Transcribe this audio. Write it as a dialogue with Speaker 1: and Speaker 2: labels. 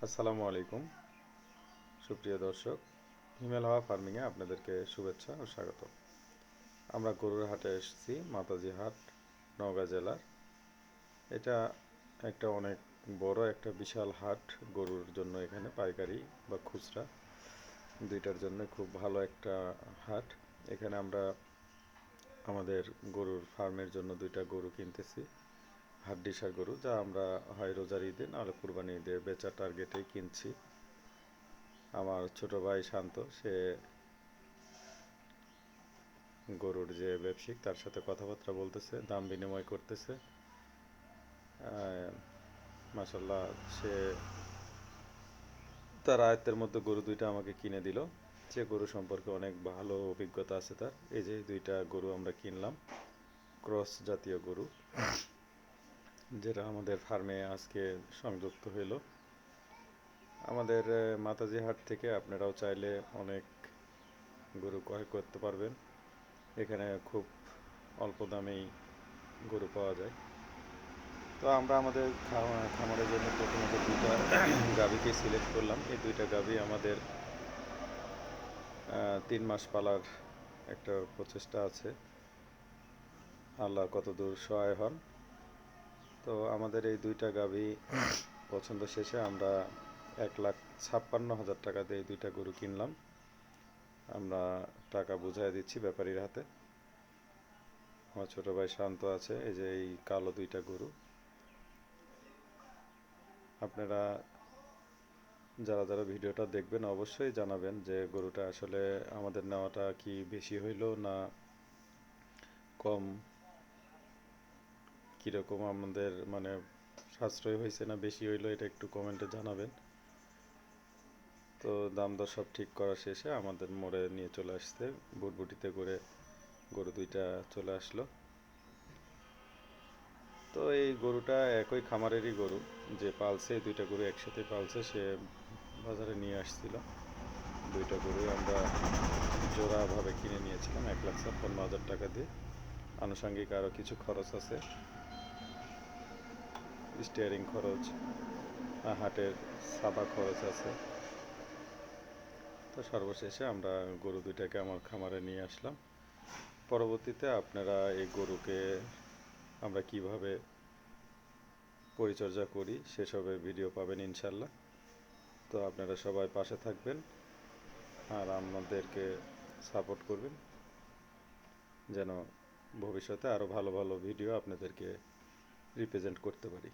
Speaker 1: আসসালামু আলাইকুম সুপ্রিয় দর্শক, হিমেল হাওয়া ফার্মিংয়ে আপনাদেরকে শুভেচ্ছা ও স্বাগত। আমরা গরুর হাটে এসেছি, মাতাজি হাট, নওগাঁ জেলার। এটা একটা অনেক বড় একটা বিশাল হাট গরুর জন্য। এখানে পাইকারি বা খুচরা দুইটার জন্য খুব ভালো একটা হাট। এখানে আমরা আমাদের গরুর ফার্মের জন্য দুইটা গরু কিনতেছি, হাড্ডিসার গরু, যা আমরা হয় রোজার ঈদে নাহলে কুরবানি ঈদে বেচা টার্গেটেই কিনছি। আমার ছোট ভাই শান্ত, সে গরুর যে ব্যবসায়িক, তার সাথে কথাবার্তা বলতেছে, দাম বিনিময় করতেছে। মাশাল্লাহ, সে তার আয়ত্তের মধ্যে গরু দুইটা আমাকে কিনে দিল। যে গরু সম্পর্কে অনেক ভালো অভিজ্ঞতা আছে তার। এই যে দুইটা গরু আমরা কিনলাম, ক্রস জাতীয় গরু, যেটা আমাদের ফার্মে আজকে সংযুক্ত হইল। আমাদের মাতাজি হাট থেকে আপনারাও চাইলে অনেক গরু ক্রয় করতে পারবেন। এখানে খুব অল্প দামেই গরু পাওয়া যায়। তো আমরা আমাদের খামারের জন্য প্রথমত দুইটা গাভীকে সিলেক্ট করলাম। এই দুইটা গাভী আমাদের 3 মাস পালার একটা প্রচেষ্টা আছে, আল্লাহ কত দূর সহায় হন। তো আমাদের এই দুইটা গাভী পছন্দ শেষে আমরা 1,56,000 টাকা দিয়ে এই দুইটা গরু কিনলাম। আমরা টাকা বুঝাই দিচ্ছি ব্যাপারীর হাতে। আমার ছোট ভাই শান্ত আছে। এই যে এই কালো দুইটা গরু। আপনারা যারা যারা ভিডিওটা দেখবেন অবশ্যই জানাবেন যে গরুটা আসলে আমাদের নেওয়াটা কি বেশি হইল না কম, কীরকম আমাদের মানে সাশ্রয় হয়েছে না বেশি হইলো, এটা একটু কমেন্টে জানাবেন। তো দাম দর সব ঠিক করা শেষে আমাদের মোড়ে নিয়ে চলে আসছে, বুটবুটিতে করে গরু দুইটা চলে আসলো। তো এই গরুটা একই খামারেরই গরু, যে পালছে, এই দুইটা গরু একসাথে পালছে, সে বাজারে নিয়ে আসছিল। দুইটা গরুই আমরা জোড়াভাবে কিনে নিয়েছিলাম 1,56,000 টাকা দিয়ে। আনুষঙ্গিক আরও কিছু খরচ আছে, স্টিয়ারিং খরচ, হাটের সাবা খরচ আছে। তো সর্বশেষে আমরা গরু দুইটাকে আমার খামারে নিয়ে আসলাম। পরবর্তীতে আপনারা এই গরুকে আমরা কিভাবে পরিচর্যা করি সেসবের ভিডিও পাবেন ইনশাল্লাহ। তো আপনারা সবাই পাশে থাকবেন আর আমাদেরকে সাপোর্ট করবেন, যেন ভবিষ্যতে আরও ভালো ভালো ভিডিও আপনাদেরকে রিপ্রেজেন্ট করতে পারি।